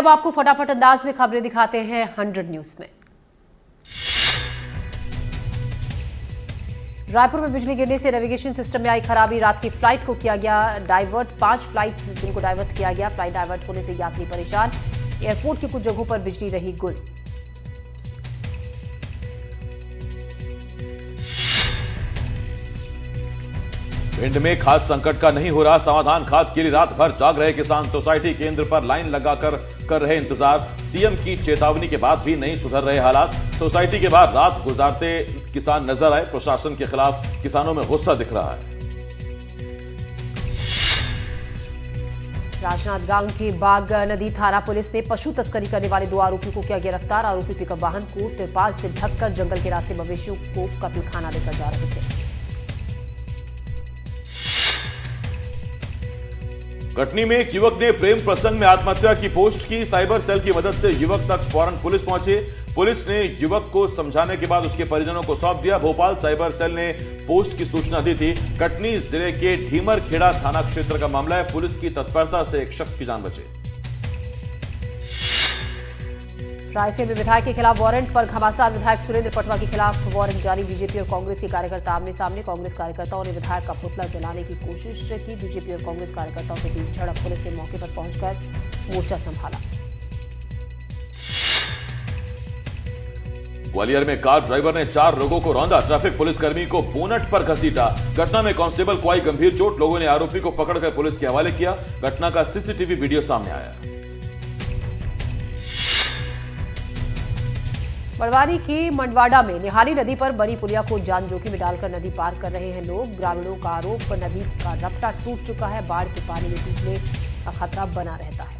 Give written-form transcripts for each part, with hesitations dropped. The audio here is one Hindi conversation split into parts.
अब आपको फटाफट अंदाज में खबरें दिखाते हैं 100 न्यूज में। रायपुर में बिजली गिरने से नेविगेशन सिस्टम में आई खराबी, रात की फ्लाइट को किया गया डाइवर्ट। 5 फ्लाइट्स जिनको डाइवर्ट किया गया। फ्लाइट डाइवर्ट होने से यात्री परेशान। एयरपोर्ट की कुछ जगहों पर बिजली रही गुल। भिंड में खाद संकट का नहीं हो रहा समाधान, खाद के लिए रात भर जाग रहे किसान। सोसाइटी केंद्र पर लाइन लगाकर कर रहे इंतजार। सीएम की चेतावनी के बाद भी नहीं सुधर रहे हालात। सोसाइटी के बाहर रात गुजारते किसान नजर आए। प्रशासन के खिलाफ किसानों में गुस्सा दिख रहा है। राजनांदगांव की बाग नदी थाना पुलिस ने पशु तस्करी करने वाले 2 आरोपियों को किया गिरफ्तार। आरोपी पिकअप वाहन को तिरपाल से ढककर जंगल के रास्ते मवेशियों को कत्लखाना लेकर जा रहे थे। कटनी में एक युवक ने प्रेम प्रसंग में आत्महत्या की पोस्ट की। साइबर सेल की मदद से युवक तक फौरन पुलिस पहुंचे। पुलिस ने युवक को समझाने के बाद उसके परिजनों को सौंप दिया। भोपाल साइबर सेल ने पोस्ट की सूचना दी थी। कटनी जिले के ढीमरखेड़ा थाना क्षेत्र का मामला है। पुलिस की तत्परता से एक शख्स की जान बची। रायसेन में विधायक के खिलाफ वारंट पर घमासान। विधायक सुरेंद्र पटवा के खिलाफ वारंट जारी। बीजेपी और कांग्रेस के कार्यकर्ता आमने सामने। कांग्रेस कार्यकर्ताओं ने विधायक का पुतला जलाने की कोशिश की। बीजेपी और कांग्रेस कार्यकर्ताओं के बीच झड़प। पुलिस ने मौके पर पहुंचकर मोर्चा संभाला। ग्वालियर में कार ड्राइवर ने 4 लोगों को रौंदा। ट्रैफिक पुलिसकर्मी को बोनट पर घसीटा। घटना में कांस्टेबल को आई गंभीर चोट। लोगों ने आरोपी को पकड़कर पुलिस के हवाले किया। घटना का सीसीटीवी वीडियो सामने आया। बड़वानी की मंडवाडा में निहाली नदी पर बनी पुलिया को जान जोखिम में डालकर नदी पार कर रहे हैं लोग। ग्रामीणों का आरोप, नदी का रपटा टूट चुका है। बाढ़ के पानी में डूबने का खतरा बना रहता है।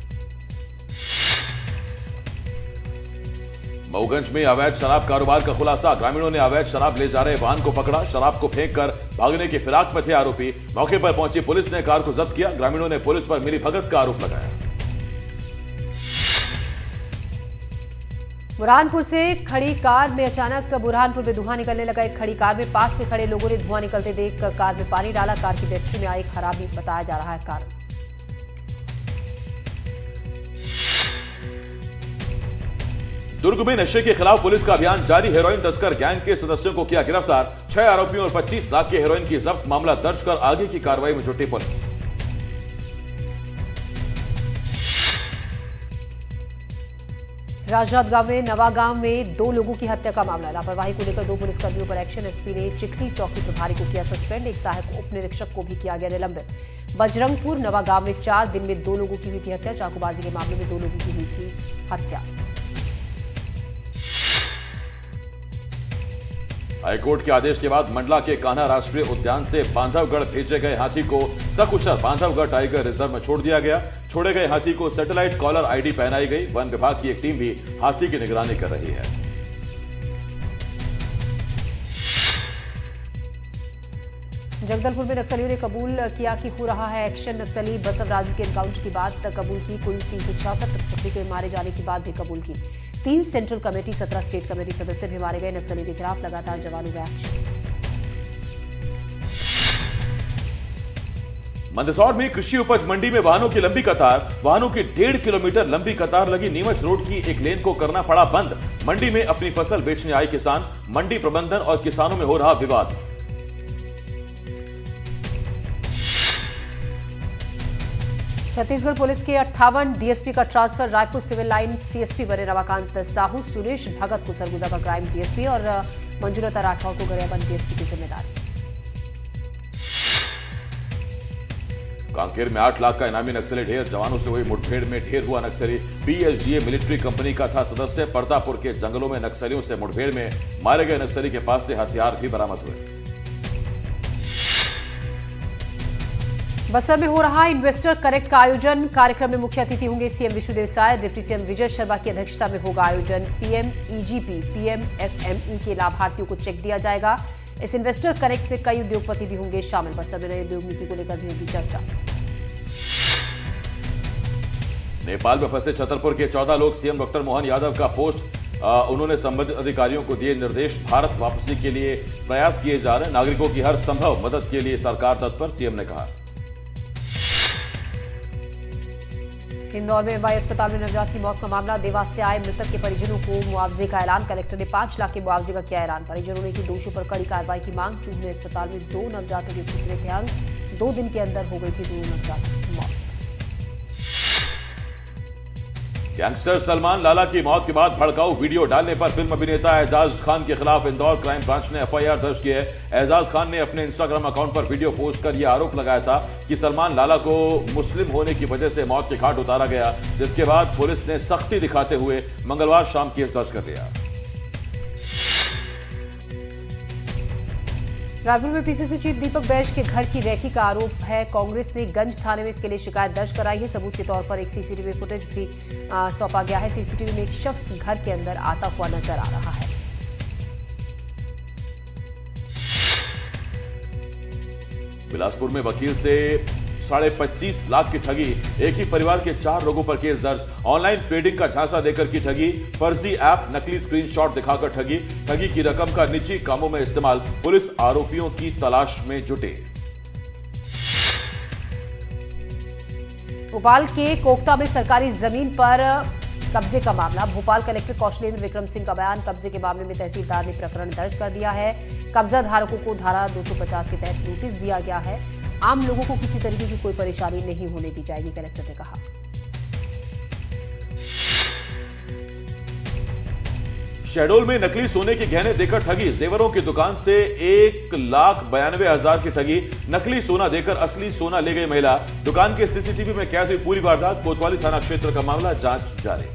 मऊगंज में अवैध शराब कारोबार का खुलासा। ग्रामीणों ने अवैध शराब ले जा रहे वाहन को पकड़ा। शराब को फेंककर भागने की फिराक में थे आरोपी। मौके पर पहुंची पुलिस ने कार को जब्त किया। ग्रामीणों ने पुलिस पर मिलीभगत का आरोप लगाया। बुरहानपुर से खड़ी कार में अचानक बुरहानपुर में धुआं निकलने लगा। एक खड़ी कार में पास में खड़े लोगों ने धुआं निकलते देख कार में पानी डाला। कार की बैटरी में आई खराबी बताया जा रहा है कारण। दुर्ग में नशे के खिलाफ पुलिस का अभियान जारी। हेरोइन तस्कर गैंग के सदस्यों को किया गिरफ्तार। 6 आरोपियों और 25 लाख की हेरोइन की जब्त। मामला दर्ज कर आगे की कार्रवाई में जुटी पुलिस। राजनांदगांव में नवागांव में 2 लोगों की हत्या का मामला। लापरवाही को लेकर 2 पुलिसकर्मियों पर एक्शन। एसपी ने चिखली चौकी प्रभारी को किया सस्पेंड। एक सहायक उप निरीक्षक को भी किया गया निलंबित। बजरंगपुर नवागांव में 4 दिन में 2 लोगों की हुई थी हत्या। चाकूबाजी के मामले में 2 लोगों की हुई थी हत्या। हाईकोर्ट के आदेश के बाद मंडला के कान्हा राष्ट्रीय उद्यान से बांधवगढ़ भेजे गए हाथी को सकुशल बांधवगढ़ टाइगर रिजर्व में छोड़ दिया गया। छोड़े गए हाथी को सैटेलाइट कॉलर आईडी पहनाई गई। वन विभाग की एक टीम भी हाथी की निगरानी कर रही है। जगदलपुर में नक्सलियों ने कबूल किया कि हो रहा है एक्शन। नक्सली बसवराजू के एनकाउंटर की बात कबूल की। कुल 366 नक्सली के मारे जाने की बात भी कबूल की। 3 सेंट्रल कमेटी 17 स्टेट कमेटी सदस्य भी मारे गए। नक्सलियों के खिलाफ लगातार जवानों का एक्शन। मंदसौर में कृषि उपज मंडी में वाहनों की लंबी कतार। वाहनों की 1.5 किलोमीटर लंबी कतार लगी। नीमच रोड की एक लेन को करना पड़ा बंद। मंडी में अपनी फसल बेचने आए किसान। मंडी प्रबंधन और किसानों में हो रहा विवाद। छत्तीसगढ़ पुलिस के 58 डीएसपी का transfer. Raipur civil line CSP बने रमाकांत साहू। सुरेश भगत को सरगुजा का क्राइम डीएसपी और मंजुलता राठौर को गरियाबंद डीएसपी की जिम्मेदारी। कांकेर में 8 लाख का इनामी नक्सली ढेर। जवानों से हुई मुठभेड़ में ढेर हुआ नक्सली। पीएलजीए मिलिट्री कंपनी का था सदस्य। परतापुर के जंगलों में नक्सलियों से मुठभेड़ में मारे गए नक्सली के पास से हथियार भी बरामद हुए। बस्तर में हो रहा इन्वेस्टर कनेक्ट का आयोजन। कार्यक्रम में मुख्य अतिथि होंगे CM Vishnudeo Sai. Deputy CM Vijay Sharma की अध्यक्षता में होगा आयोजन। पीएम ईजीपी पीएमएफएमई के लाभार्थियों को चेक दिया जाएगा। इस इन्वेस्टर कनेक्ट में कई उद्योगपति भी होंगे शामिल। बस्तर में नई उद्योग नीति को लेकर भी होगी चर्चा। नेपाल में फंसे छतरपुर के 14 लोग। सीएम डॉक्टर मोहन यादव का पोस्ट। उन्होंने संबंधित अधिकारियों को दिए निर्देश। भारत वापसी के लिए प्रयास किए जा रहे हैं। नागरिकों की हर संभव मदद के लिए सरकार तत्पर, सीएम ने कहा। इंदौर में एमवाई अस्पताल में नवजात की मौत का मामला। देवास से आए मृतक के परिजनों को मुआवजे का ऐलान। कलेक्टर ने 5 लाख के मुआवजे का किया ऐलान। परिजनों ने की दोषियों पर कड़ी कार्रवाई की मांग। चूरू अस्पताल में 2 नवजातों के फूटने के अंग। 2 दिन के अंदर हो गई थी 2 नवजातों की मौत। गैंगस्टर सलमान लाला की मौत के बाद भड़काऊ वीडियो डालने पर फिल्म अभिनेता एजाज खान के खिलाफ इंदौर क्राइम ब्रांच ने एफआईआर दर्ज की है। एजाज खान ने अपने इंस्टाग्राम अकाउंट पर वीडियो पोस्ट कर यह आरोप लगाया था कि सलमान लाला को मुस्लिम होने की वजह से मौत के घाट उतारा गया, जिसके बाद पुलिस ने सख्ती दिखाते हुए मंगलवार शाम केस दर्ज कर लिया। रायपुर में पीसीसी चीफ दीपक बैज के घर की रैकी का आरोप है। कांग्रेस ने गंज थाने में इसके लिए शिकायत दर्ज कराई है। सबूत के तौर पर एक सीसीटीवी फुटेज भी सौंपा गया है। सीसीटीवी में एक शख्स घर के अंदर आता हुआ नजर आ रहा है। बिलासपुर में वकील से 25.5 लाख की ठगी। एक ही परिवार के 4 लोगों पर केस दर्ज। ऑनलाइन ट्रेडिंग का झांसा देकर की ठगी। फर्जी ऐप, नकली स्क्रीनशॉट दिखाकर ठगी। ठगी की रकम का निजी कामों में इस्तेमाल। पुलिस आरोपियों की तलाश में जुटे। भोपाल के कोकता में सरकारी जमीन पर कब्जे का मामला। भोपाल कलेक्टर कौशलेंद्र विक्रम सिंह का बयान। कब्जे के मामले में तहसीलदार ने प्रकरण दर्ज कर दिया है। कब्जा धारकों को धारा 250 के तहत नोटिस दिया गया है। आम लोगों को किसी तरीके की कोई परेशानी नहीं होने दी जाएगी, कलेक्टर ने कहा। शहडोल में नकली सोने के गहने देकर ठगी। जेवरों की दुकान से 1,92,000 की ठगी। नकली सोना देकर असली सोना ले गई महिला। दुकान के सीसीटीवी में कैद हुई पूरी वारदात। कोतवाली थाना क्षेत्र का मामला, जांच जारी।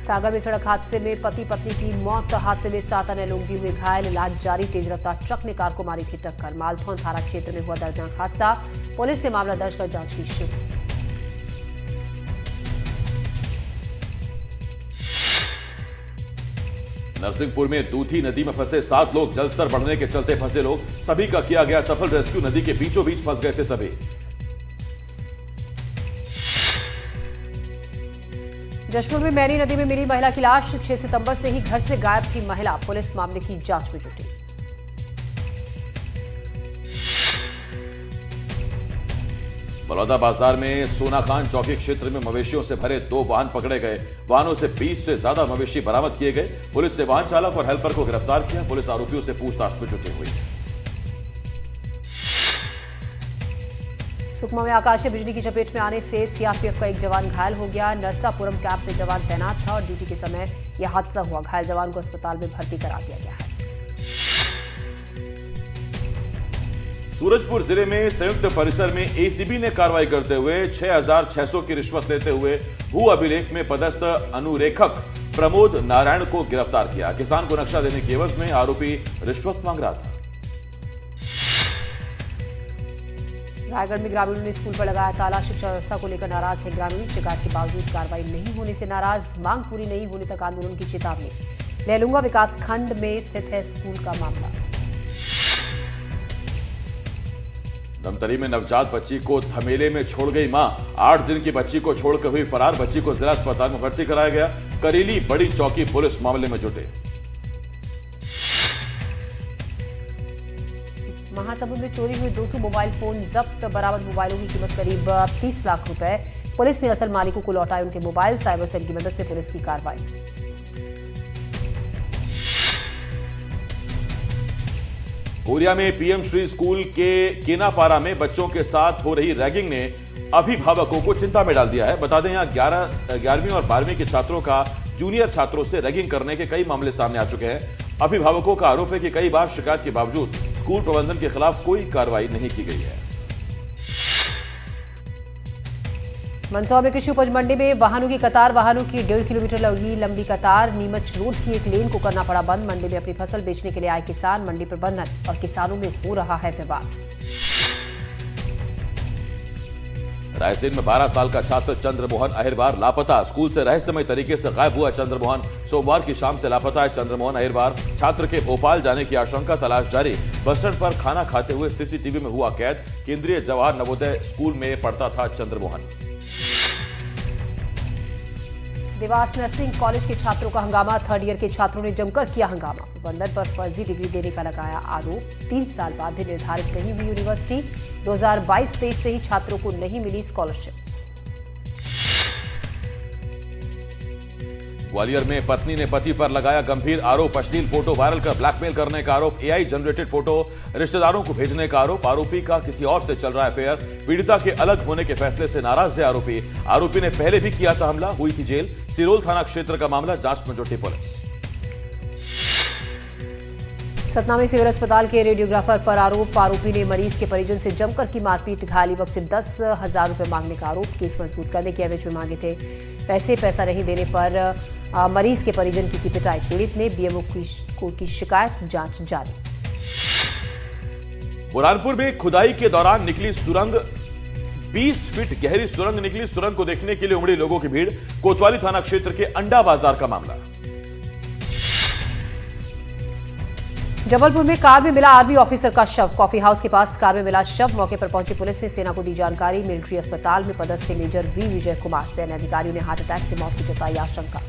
सागर में सड़क हादसे में पति पत्नी की मौत। हादसे में 7 अन्य लोग भी हुए घायल। इलाज जारी। तेज रफ्तार ट्रक ने कार को मारी थी टक्कर। मालथौन थाना क्षेत्र में हुआ दर्दनाक हादसा। पुलिस ने मामला दर्ज कर जांच की शुरू। नरसिंहपुर में दूधी नदी में फंसे 7 लोग। जलस्तर बढ़ने के चलते फंसे लोग। सभी का किया गया सफल रेस्क्यू। नदी के बीचों बीच फंस गए थे सभी। जशपुर में मैनी नदी में मिली महिला की लाश। 6 सितंबर से ही घर से गायब थी महिला। पुलिस मामले की जांच में जुटी। बलौदा बाजार में सोनाखान चौकी क्षेत्र में मवेशियों से भरे 2 वाहन पकड़े गए। वाहनों से 20 से ज्यादा मवेशी बरामद किए गए। पुलिस ने वाहन चालक और हेल्पर को गिरफ्तार किया। पुलिस आरोपियों से पूछताछ में जुटी हुई है। सुकमा में आकाशीय बिजली की चपेट में आने से सीआरपीएफ का एक जवान घायल हो गया। नरसापुरम कैंप में जवान तैनात था और ड्यूटी के समय यह हादसा हुआ। घायल जवान को अस्पताल में भर्ती करा दिया गया है। सूरजपुर जिले में संयुक्त परिसर में एसीबी ने कार्रवाई करते हुए 6,600 की रिश्वत लेते हुए भू अभिलेख में पदस्थ अनुरेखक प्रमोद नारायण को गिरफ्तार किया। किसान को नक्शा देने की एवज में आरोपी रिश्वत मांग रहा था। रायगढ़ में ग्रामीणों ने स्कूल पर लगाया ताला। शिक्षा व्यवस्था को लेकर नाराज है ग्रामीण। शिकायत के बावजूद कार्रवाई नहीं होने से नाराज। मांग पूरी नहीं होने तक आंदोलन की चेतावनी। लहलूंगा विकास खंड में स्थित है स्कूल का मामला। धमतरी में नवजात बच्ची को धमेले में छोड़ गई मां। 8 दिन की बच्ची को छोड़कर हुई फरार। बच्ची को जिला अस्पताल में भर्ती कराया गया। करेली बड़ी चौकी पुलिस मामले में जुटे। महासमुंद में चोरी हुए 200 मोबाइल फोन जब्त। बरामद मोबाइलों की कीमत करीब 30 लाख रुपए। पुलिस ने असल मालिकों को लौटाए उनके मोबाइल। साइबर सेल की मदद से पुलिस की कार्रवाई। कोरिया में पीएम श्री स्कूल के केनापारा में बच्चों के साथ हो रही रैगिंग ने अभिभावकों को चिंता में डाल दिया है। बता दें, यहां 11वीं और 12वीं के छात्रों का जूनियर छात्रों से रैगिंग करने के कई मामले सामने आ चुके हैं। अभिभावकों का आरोप है कि कई बार शिकायत के बावजूद स्कूल प्रबंधन के खिलाफ कोई कार्रवाई नहीं की गई है। मंदसौर में कृषि उपज मंडी में वाहनों की कतार। वाहनों की 1.5 किलोमीटर लंबी कतार। नीमच रोड की एक लेन को करना पड़ा बंद। मंडी में अपनी फसल बेचने के लिए आए किसान। मंडी प्रबंधन और किसानों में हो रहा है विवाद। रायसेन में 12 साल का छात्र चंद्रमोहन अहिरवार लापता। स्कूल से रहस्यमय तरीके से गायब हुआ चंद्रमोहन। सोमवार की शाम से लापता है चंद्रमोहन अहिरवार। छात्र के भोपाल जाने की आशंका। तलाश जारी। बस स्टैंड पर खाना खाते हुए सीसीटीवी में हुआ कैद। केंद्रीय जवाहर नवोदय स्कूल में पढ़ता था चंद्रमोहन। देवास नर्सिंग कॉलेज के छात्रों का हंगामा। 3rd ईयर के छात्रों ने जमकर किया हंगामा। प्रबंधन पर फर्जी डिग्री देने का लगाया आरोप। 3 साल बाद भी निर्धारित नहीं हुई यूनिवर्सिटी। 2022-23 से ही छात्रों को नहीं मिली स्कॉलरशिप। ग्वालियर में पत्नी ने पति पर लगाया गंभीर आरोप, अश्लील फोटो वायरल कर ब्लैकमेल करने का आरोप, एआई जनरेटेड फोटो रिश्तेदारों को भेजने का आरोप, आरोपी का किसी और से चल रहा है अफेयर, पीड़िता के अलग होने के फैसले से नाराज है आरोपी ने पहले भी किया था हमला, हुई थी जेल। सिरोल थाना क्षेत्र का मामला, जांच में जुटी पुलिस। सतना में सिविल अस्पताल के रेडियोग्राफर पर आरोप, आरोपी ने मरीज के परिजन से जमकर की मारपीट, घायल युवक से 10,000 रुपए मांगने का आरोप, केस मजबूत करने के एवज में मांगे थे पैसा नहीं देने पर मरीज के परिजन की पिटाई, पीड़ित ने बीएमओ की शिकायत, जांच जारी। बुरहानपुर में खुदाई के दौरान निकली सुरंग, 20 फीट गहरी सुरंग निकली, सुरंग को देखने के लिए उमड़ी लोगों की भीड़। कोतवाली थाना क्षेत्र के अंडा बाजार का मामला। जबलपुर में कार में मिला आर्मी ऑफिसर का शव, कॉफी हाउस के पास कार में मिला शव, मौके पर पहुंची पुलिस ने सेना को दी जानकारी। मिलिट्री अस्पताल में पदस्थ मेजर वी विजय कुमार, सेना अधिकारियों ने हार्ट अटैक से मौत की जताई आशंका।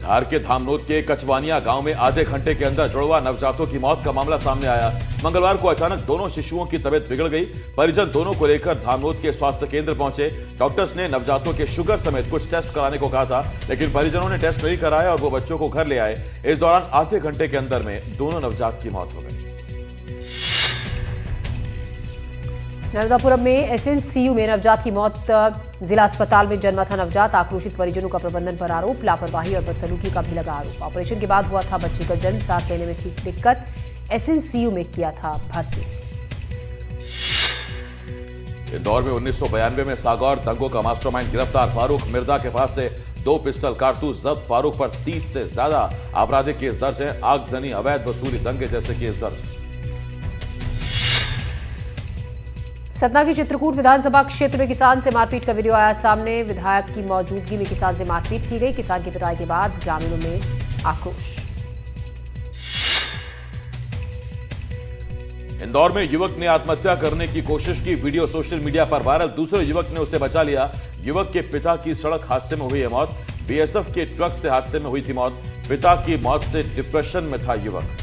धार के धामनोद के कचवानिया गांव में आधे घंटे के अंदर जुड़वा नवजातों की मौत का मामला सामने आया। मंगलवार को अचानक दोनों शिशुओं की तबीयत बिगड़ गई। परिजन दोनों को लेकर धामनोद के स्वास्थ्य केंद्र पहुंचे। डॉक्टर्स ने नवजातों के शुगर समेत कुछ टेस्ट कराने को कहा था, लेकिन परिजनों ने टेस्ट नहीं कराया और वो बच्चों को घर ले आए। इस दौरान आधे घंटे के अंदर में दोनों नवजात की मौत हो गई। नर्मदापुरम में एसएनसीयू में नवजात की मौत, जिला अस्पताल में जन्मा था नवजात, आक्रोशित परिजनों का प्रबंधन पर आरोप, लापरवाही और बदसलूकी का भी लगा आरोप। ऑपरेशन के बाद हुआ था बच्चे का जन्म, सांस लेने में थी दिक्कत, एसएनसीयू में किया था भर्ती। इंदौर में 1992 में सागौर दंगों का मास्टरमाइंड गिरफ्तार, फारूक मिर्दा के पास से 2 पिस्टल कारतूस जब्त, फारूक पर 30 से ज्यादा आपराधिक केस दर्ज है। आगजनी, अवैध वसूली, दंगे जैसे केस दर्ज। सतना के चित्रकूट विधानसभा क्षेत्र में किसान से मारपीट का वीडियो आया सामने, विधायक की मौजूदगी में किसान से मारपीट की गई। किसान की पिटाई के बाद ग्रामीणों में आक्रोश। इंदौर में युवक ने आत्महत्या करने की कोशिश की, वीडियो सोशल मीडिया पर वायरल, दूसरे युवक ने उसे बचा लिया। युवक के पिता की सड़क हादसे में हुई है मौत, बीएसएफ के ट्रक से हादसे में हुई थी मौत। पिता की मौत से डिप्रेशन में था युवक।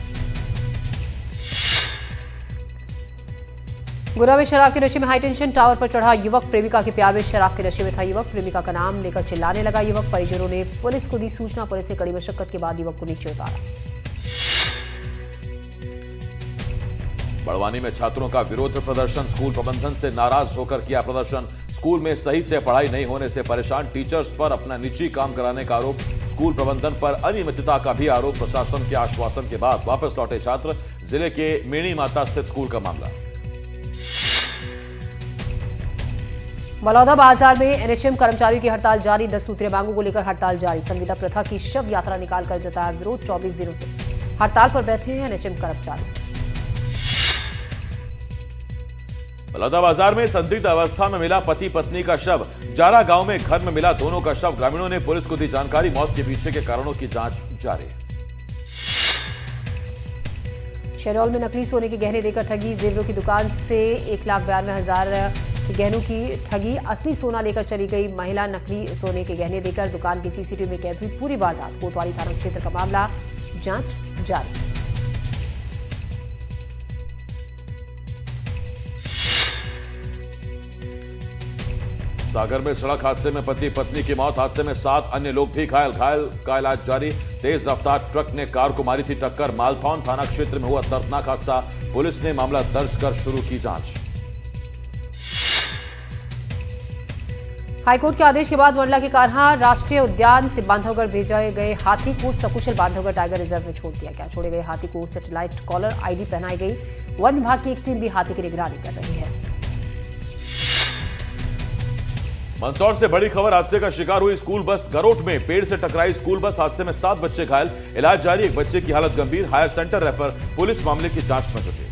गुना में शराब के नशे में हाईटेंशन टावर पर चढ़ा युवक, प्रेमिका के प्यार में शराब के नशे में था युवक, प्रेमिका का नाम लेकर चिल्लाने लगा युवक। परिजनों ने पुलिस को दी सूचना, पुलिस ने कड़ी मशक्कत के बाद युवक को नीचे उतारा। बड़वानी में छात्रों का विरोध प्रदर्शन, स्कूल प्रबंधन से नाराज होकर किया प्रदर्शन। स्कूल में सही से पढ़ाई नहीं होने से परेशान, टीचर्स पर अपना निजी काम कराने का आरोप, स्कूल प्रबंधन पर अनियमितता का भी आरोप। प्रशासन के आश्वासन के बाद वापस लौटे छात्र, जिले के मेणी माता स्थित स्कूल का मामला। बलौदा बाजार में एनएचएम कर्मचारियों की हड़ताल जारी, 10 सूत्रीय मांगों को लेकर हड़ताल जारी। संविदा प्रथा की शव यात्रा निकालकर जताया विरोध, 24 दिनों से हड़ताल पर बैठे हैं एनएचएम कर्मचारी। बलौदा बाजार में संदिग्ध अवस्था में मिला पति पत्नी का शव, जारा गांव में घर में मिला दोनों का शव। ग्रामीणों ने पुलिस को दी जानकारी, मौत के पीछे के कारणों की जांच जारी। शहडोल में नकली सोने के गहने देकर ठगी, जेवरों की दुकान से 1,92,000 गहनों की ठगी, असली सोना लेकर चली गई महिला, नकली सोने के गहने देकर दुकान की सीसीटीवी में कैद हुई पूरी वारदात। कोतवाली थाना क्षेत्र का मामला, जांच जारी। सागर में सड़क हादसे में पति पत्नी की मौत, हादसे में 7 अन्य लोग भी घायल का इलाज जारी। तेज रफ्तार ट्रक ने कार को मारी थी टक्कर, मालथौन थाना क्षेत्र में हुआ दर्दनाक हादसा, पुलिस ने मामला दर्ज कर शुरू की जांच। हाईकोर्ट के आदेश के बाद मंडला के कान्हा राष्ट्रीय उद्यान से बांधवगढ़ भेजे गए हाथी को सकुशल बांधवगढ़ टाइगर रिजर्व में छोड़ दिया गया। छोड़े गए हाथी को सैटेलाइट कॉलर आईडी पहनाई गई। वन विभाग की एक टीम भी हाथी की निगरानी कर रही है। मंदसौर से बड़ी खबर, हादसे का शिकार हुई स्कूल बस गरोट में, पेड़ से टकराई स्कूल बस, हादसे में 7 बच्चे घायल, इलाज जारी। एक बच्चे की हालत गंभीर, हायर सेंटर रेफर, पुलिस मामले की जांच में जुटी।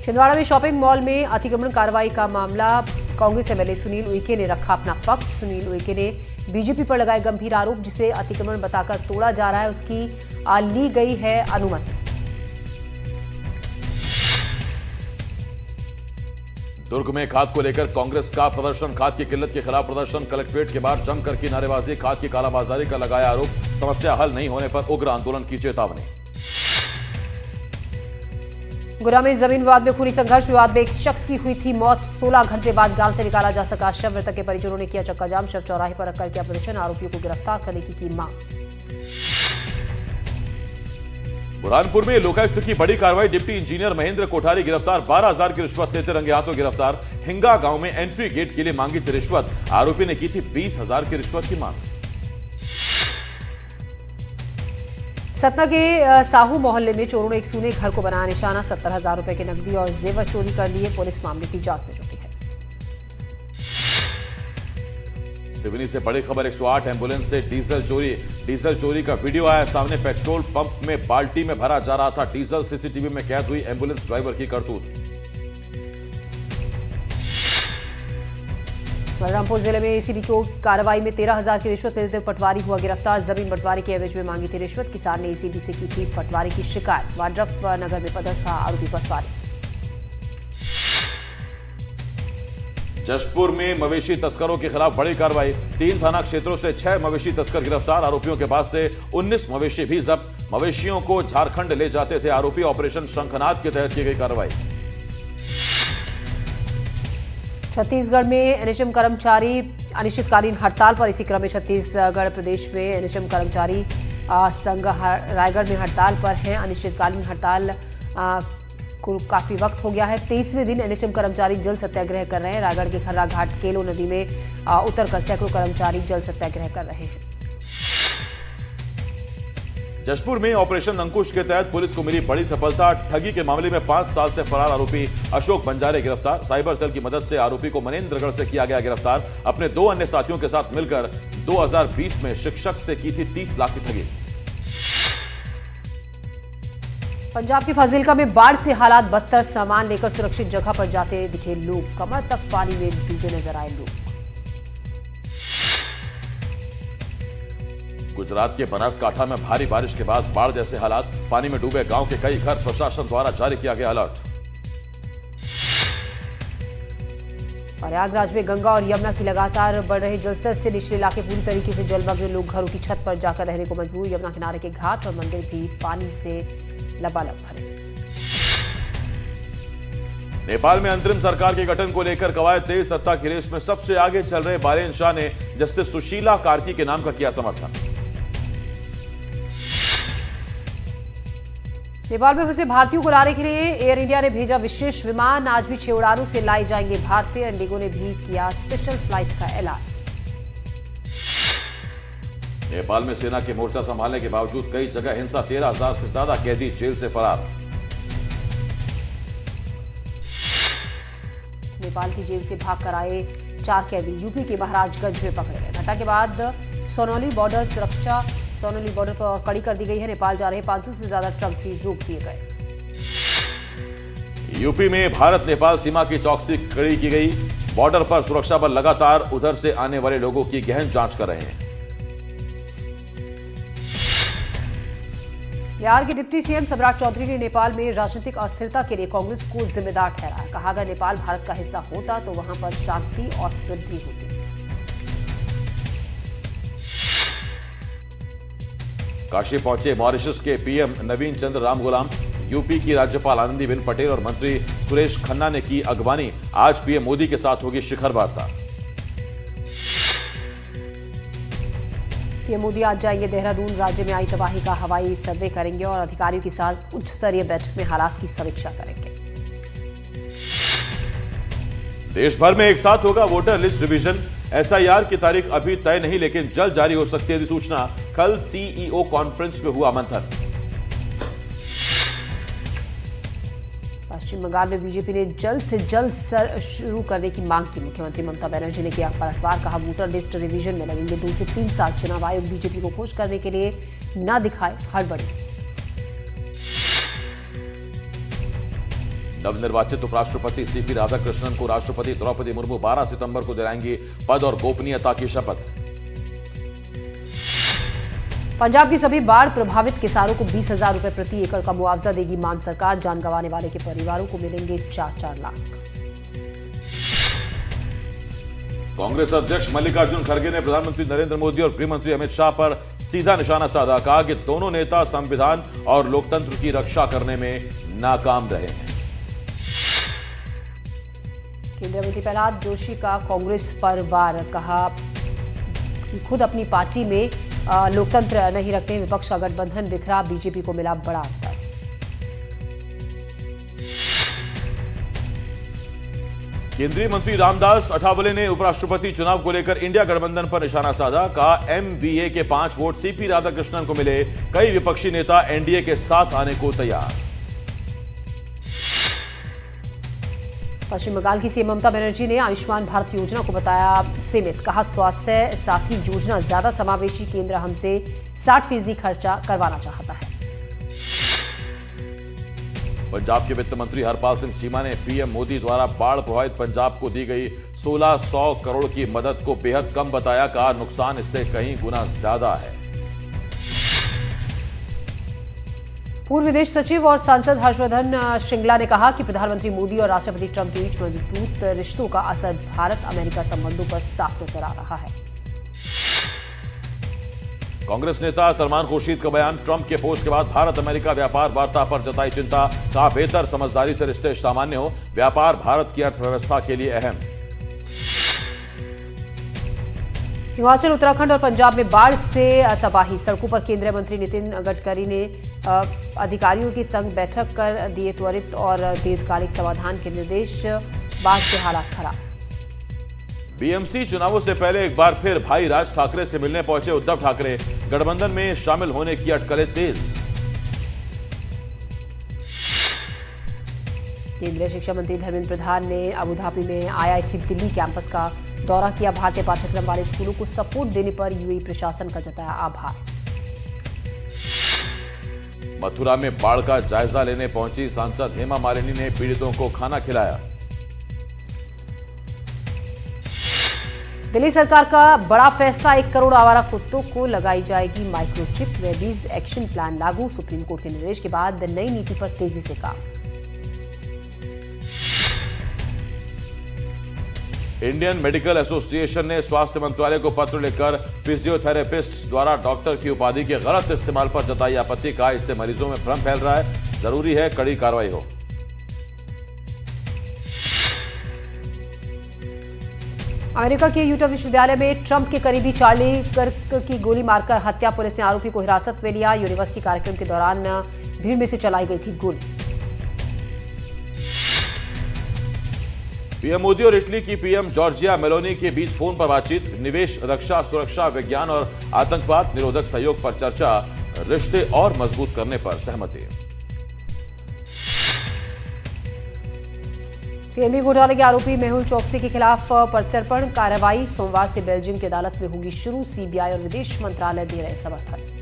छिंदवाड़ा में शॉपिंग मॉल में अतिक्रमण कार्रवाई का मामला, कांग्रेस एमएलए सुनील उइके ने रखा अपना पक्ष। सुनील उइके ने बीजेपी पर लगाए गंभीर आरोप, जिसे अतिक्रमण बताकर तोड़ा जा रहा है उसकी ली गई है अनुमति। दुर्ग में खाद को लेकर कांग्रेस का प्रदर्शन, खाद की किल्लत के खिलाफ प्रदर्शन, कलेक्ट्रेट के बाहर जमकर की नारेबाजी, खाद की कालाबाजारी का लगाया आरोप, समस्या हल नहीं होने पर उग्र आंदोलन की चेतावनी। गुना में जमीन विवाद में खूनी संघर्ष। विवाद में एक शख्स की हुई थी मौत। 16 घंटे बाद गांव से निकाला जा सका शव। मृतक के परिजनों ने किया चक्का जाम। शव चौराहे पर रखकर किया प्रदर्शन। आरोपियों को गिरफ्तार करने की मांग। बुरहानपुर में लोकायुक्त की बड़ी कार्रवाई। डिप्टी इंजीनियर महेंद्र कोठारी गिरफ्तार। 12,000 की रिश्वत लेते रंगे हाथों गिरफ्तार। हिंगा गांव में एंट्री गेट के लिए मांगी थी रिश्वत। आरोपी ने की थी 20,000 की रिश्वत की मांग। सतना के साहू मोहल्ले में चोरों ने एक सूने घर को बनाया निशाना। 70,000 रुपए की नकदी और जेवर चोरी कर लिए। पुलिस मामले की जांच में जुटी है। सिवनी से बड़ी खबर। 108 एम्बुलेंस से डीजल चोरी। डीजल चोरी का वीडियो आया सामने। पेट्रोल पंप में बाल्टी में भरा जा रहा था डीजल। सीसीटीवी में कैद हुई एम्बुलेंस ड्राइवर की करतूत। बलरामपुर जिले में एसीबी को कार्रवाई में 13,000 की रिश्वत लेते पटवारी हुआ गिरफ्तार। जमीन बंटवारे के एवज में मांगी थी रिश्वत। किसान ने एसीबी से की थी पटवारी की शिकायत। वाड्रफ नगर में पदस्थ था आरोपी पटवारी। जशपुर में मवेशी तस्करों के खिलाफ बड़ी कार्रवाई। 3 थाना क्षेत्रों से 6 मवेशी तस्कर गिरफ्तार। आरोपियों के पास से 19 मवेशी भी जब्त। मवेशियों को झारखंड ले जाते थे आरोपी। ऑपरेशन शंखनाद के तहत की गई कार्रवाई। छत्तीसगढ़ में एनएचएम कर्मचारी अनिश्चितकालीन हड़ताल पर। इसी क्रम में छत्तीसगढ़ प्रदेश में एनएचएम कर्मचारी संघ रायगढ़ में हड़ताल पर हैं। अनिश्चितकालीन हड़ताल को काफी वक्त हो गया है। 23वें दिन एनएचएम कर्मचारी जल सत्याग्रह कर रहे हैं। रायगढ़ के खर्रा घाट केलो नदी में उतरकर सैकड़ों कर्मचारी जल सत्याग्रह कर रहे हैं। जशपुर में ऑपरेशन अंकुश के तहत पुलिस को मिली बड़ी सफलता। ठगी के मामले में 5 साल से फरार आरोपी अशोक बंजारे गिरफ्तार। साइबर सेल की मदद से आरोपी को मनेन्द्रगढ़ से किया गया गिरफ्तार। अपने 2 अन्य साथियों के साथ मिलकर 2020 में शिक्षक से की थी 30 लाख की ठगी। पंजाब के फाजिलका में बाढ़ से हालात बदतर। सामान लेकर सुरक्षित जगह पर जाते दिखे लोग। कमर तक पानी में डूबे नजर आए लोग। गुजरात के बनासकांठा में भारी बारिश के बाद बाढ़ जैसे हालात। पानी में डूबे गांव के कई घर। प्रशासन द्वारा जारी किया गया अलर्ट। प्रयागराज में गंगा और यमुना की लगातार बढ़ रहे जलस्तर से निचले इलाके पूरी तरीके से जलमग्न। लोग घरों की छत पर जाकर रहने को मजबूर। यमुना किनारे के घाट और मंदिर भी पानी से लबालब भरे। नेपाल में अंतरिम सरकार के गठन को लेकर कवायद तेज। सत्ता की रेस में सबसे आगे चल रहे बालेन शाह ने जस्टिस सुशीला कार्की के नाम का किया समर्थन। नेपाल में फंसे भारतीयों को लाने के लिए एयर इंडिया ने भेजा विशेष विमान। आज भी 6 उड़ानों से लाए जाएंगे भारतीय। इंडिगो ने भी किया स्पेशल फ्लाइट का ऐलान। नेपाल में सेना के मोर्चा संभालने के बावजूद कई जगह हिंसा। 13,000 से ज्यादा कैदी जेल से फरार। नेपाल की जेल से भागकर आए 4 कैदी यूपी के महाराजगंज में पकड़े गए। घटना के बाद सोनौली बॉर्डर सुरक्षा सोनौली बॉर्डर पर और कड़ी कर दी गई है। नेपाल जा रहे 500 से ज्यादा ट्रक भी रोक दिए गए। यूपी में भारत नेपाल सीमा की चौकसी कड़ी की गई। बॉर्डर पर सुरक्षा बल लगातार उधर से आने वाले लोगों की गहन जांच कर रहे हैं। बिहार के डिप्टी सीएम सम्राट चौधरी ने नेपाल में राजनीतिक अस्थिरता के लिए कांग्रेस को जिम्मेदार ठहराया। कहा, अगर नेपाल भारत का हिस्सा होता तो वहां पर शांति और वृद्धि होती। काशी पहुंचे मॉरिशस के पीएम नवीन चंद्र रामगुलाम। यूपी की राज्यपाल आनंदीबेन पटेल और मंत्री सुरेश खन्ना ने की अगवानी। आज पीएम मोदी के साथ होगी शिखर वार्ता। पीएम मोदी आज जाएंगे देहरादून। राज्य में आई तबाही का हवाई सर्वे करेंगे और अधिकारियों के साथ उच्च स्तरीय बैठक में हालात की समीक्षा करेंगे। देश भर में एक साथ होगा वोटर लिस्ट रिवीजन। एसआईआर की तारीख अभी तय नहीं, लेकिन जल्द जारी हो सकती है अधिसूचना। कल सीईओ कॉन्फ्रेंस में हुआ मंथन। पश्चिम बंगाल में बीजेपी ने जल्द से जल्द शुरू करने की मांग की। मुख्यमंत्री ममता बनर्जी ने किया पलटवार। कहा, वोटर लिस्ट रिवीजन में लगेंगे 2 से 3 साल। चुनाव आयोग बीजेपी को खुश करने के लिए न दिखाए हड़बड़ी। नवनिर्वाचित उपराष्ट्रपति सीपी राधाकृष्णन को राष्ट्रपति द्रौपदी मुर्मू 12 सितंबर को दिलाएंगी पद और गोपनीयता की शपथ। पंजाब की सभी बाढ़ प्रभावित किसानों को 20,000 रुपए प्रति एकड़ का मुआवजा देगी मान सरकार। जान गंवाने वाले के परिवारों को मिलेंगे 4-4 लाख। कांग्रेस अध्यक्ष मल्लिकार्जुन खड़गे ने प्रधानमंत्री नरेंद्र मोदी और गृह मंत्री अमित शाह पर सीधा निशाना साधा। कहा कि दोनों नेता संविधान और लोकतंत्र की रक्षा करने में नाकाम रहे हैं। केंद्रीय मंत्री प्रहलाद जोशी का कांग्रेस पर वार, कहा कि खुद अपनी पार्टी में लोकतंत्र नहीं रखते, विपक्ष का गठबंधन बिखरा, बीजेपी को मिला बड़ा अंतर। केंद्रीय मंत्री रामदास अठावले ने उपराष्ट्रपति चुनाव को लेकर इंडिया गठबंधन पर निशाना साधा, कहा एमवीए के 5 वोट सीपी राधाकृष्णन को मिले, कई विपक्षी नेता एनडीए के साथ आने को तैयार। पश्चिम बंगाल की सीएम ममता बनर्जी ने आयुष्मान भारत योजना को बताया सीमित, कहा स्वास्थ्य साथी योजना ज्यादा समावेशी, केंद्र हमसे 60% खर्चा करवाना चाहता है। पंजाब के वित्त मंत्री हरपाल सिंह चीमा ने पीएम मोदी द्वारा बाढ़ प्रभावित पंजाब को दी गई 1600 करोड़ की मदद को बेहद कम बताया, कहा नुकसान इससे कहीं गुना ज्यादा है। पूर्व विदेश सचिव और सांसद हर्षवर्धन श्रृंगला ने कहा कि प्रधानमंत्री मोदी और राष्ट्रपति ट्रंप के बीच मजबूत रिश्तों का असर भारत अमेरिका संबंधों पर साफ नजर आ रहा है। कांग्रेस नेता सलमान खुर्शीद का बयान, ट्रंप के पोस्ट के बाद भारत अमेरिका व्यापार वार्ता पर जताई चिंता, कहा बेहतर समझदारी से रिश्ते सामान्य हो, व्यापार भारत की अर्थव्यवस्था के लिए अहम। हिमाचल, उत्तराखंड और पंजाब में बाढ़ से तबाही, सड़कों पर केंद्रीय मंत्री नितिन गडकरी ने अधिकारियों के संग बैठक कर दिए त्वरित और दीर्घकालिक समाधान के निर्देश, बाढ़ के हालात खराब। बीएमसी चुनावों से पहले एक बार फिर भाई राज ठाकरे से मिलने पहुंचे उद्धव ठाकरे, गठबंधन में शामिल होने की अटकलें तेज। केंद्रीय शिक्षा मंत्री धर्मेंद्र प्रधान ने अबुधाबी में आईआईटी दिल्ली कैंपस का दौरा किया, भारतीय पाठ्यक्रम वाले स्कूलों को सपोर्ट देने पर यूएई प्रशासन का जताया आभार। मथुरा में बाढ़ का जायजा लेने पहुंची सांसद हेमा मालिनी ने पीड़ितों को खाना खिलाया। दिल्ली सरकार का बड़ा फैसला, 1 करोड़ आवारा कुत्तों को लगाई जाएगी माइक्रोचिप, रेबीज एक्शन प्लान लागू, सुप्रीम कोर्ट के निर्देश के बाद नई नीति पर तेजी से काम। इंडियन मेडिकल एसोसिएशन ने स्वास्थ्य मंत्रालय को पत्र लिखकर फिजियोथेरेपिस्ट द्वारा डॉक्टर की उपाधि के गलत इस्तेमाल पर जताई आपत्ति, कहा इससे मरीजों में भ्रम फैल रहा है, जरूरी है कड़ी कार्रवाई हो। अमेरिका के यूटा विश्वविद्यालय में ट्रंप के करीबी चार्ली कर्क की गोली मारकर हत्या, पुलिस ने आरोपी को हिरासत में लिया, यूनिवर्सिटी कार्यक्रम के दौरान भीड़ में से चलाई गई थी गोली। पीएम मोदी और इटली की पीएम जॉर्जिया मेलोनी के बीच फोन पर बातचीत, निवेश, रक्षा, सुरक्षा, विज्ञान और आतंकवाद निरोधक सहयोग पर चर्चा, रिश्ते और मजबूत करने पर सहमति। पीएनबी घोटाले के आरोपी मेहुल चोकसी के खिलाफ प्रत्यर्पण कार्रवाई, सोमवार से बेल्जियम की अदालत में होगी शुरू, सीबीआई और विदेश मंत्रालय दे रहे समर्थन।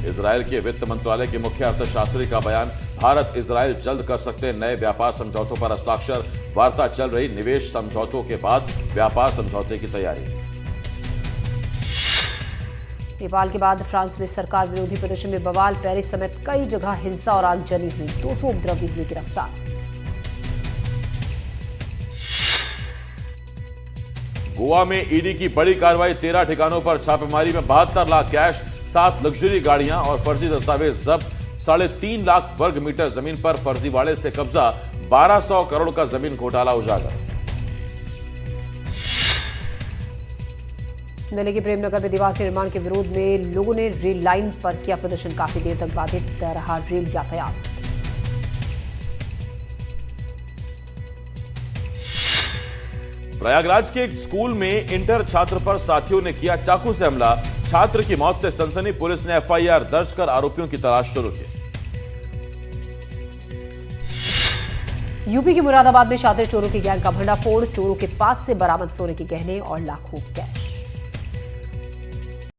इजरायल के वित्त मंत्रालय के मुख्य अर्थशास्त्री का बयान, भारत इजरायल जल्द कर सकते नए व्यापार समझौतों पर हस्ताक्षर, वार्ता चल रही, निवेश समझौतों के बाद व्यापार समझौते की तैयारी। नेपाल के बाद फ्रांस में सरकार विरोधी प्रदर्शन में बवाल, पेरिस समेत कई जगह हिंसा और आगजनी हुई, 200 उपद्रवी हुए गिरफ्तार। गोवा में ईडी की बड़ी कार्रवाई, 13 ठिकानों पर छापेमारी में 72 लाख कैश, 7 लग्जरी गाड़ियां और फर्जी दस्तावेज जब्त, 3.5 लाख वर्ग मीटर जमीन पर फर्जीवाड़े से कब्जा, 1200 करोड़ का जमीन घोटाला उजागर। दिल्ली के प्रेमनगर में दीवार के निर्माण के विरोध में लोगों ने रेल लाइन पर किया प्रदर्शन, काफी देर तक बाधित रहा रेल यातायात। प्रयागराज के एक स्कूल में इंटर छात्र पर साथियों ने किया चाकू से हमला, छात्र की मौत से सनसनी, पुलिस ने एफआईआर दर्ज कर आरोपियों की तलाश शुरू की। यूपी के मुरादाबाद में शातिर चोरों की गैंग का भंडाफोड़, चोरों के पास से बरामद सोने के गहने और लाखों कैश।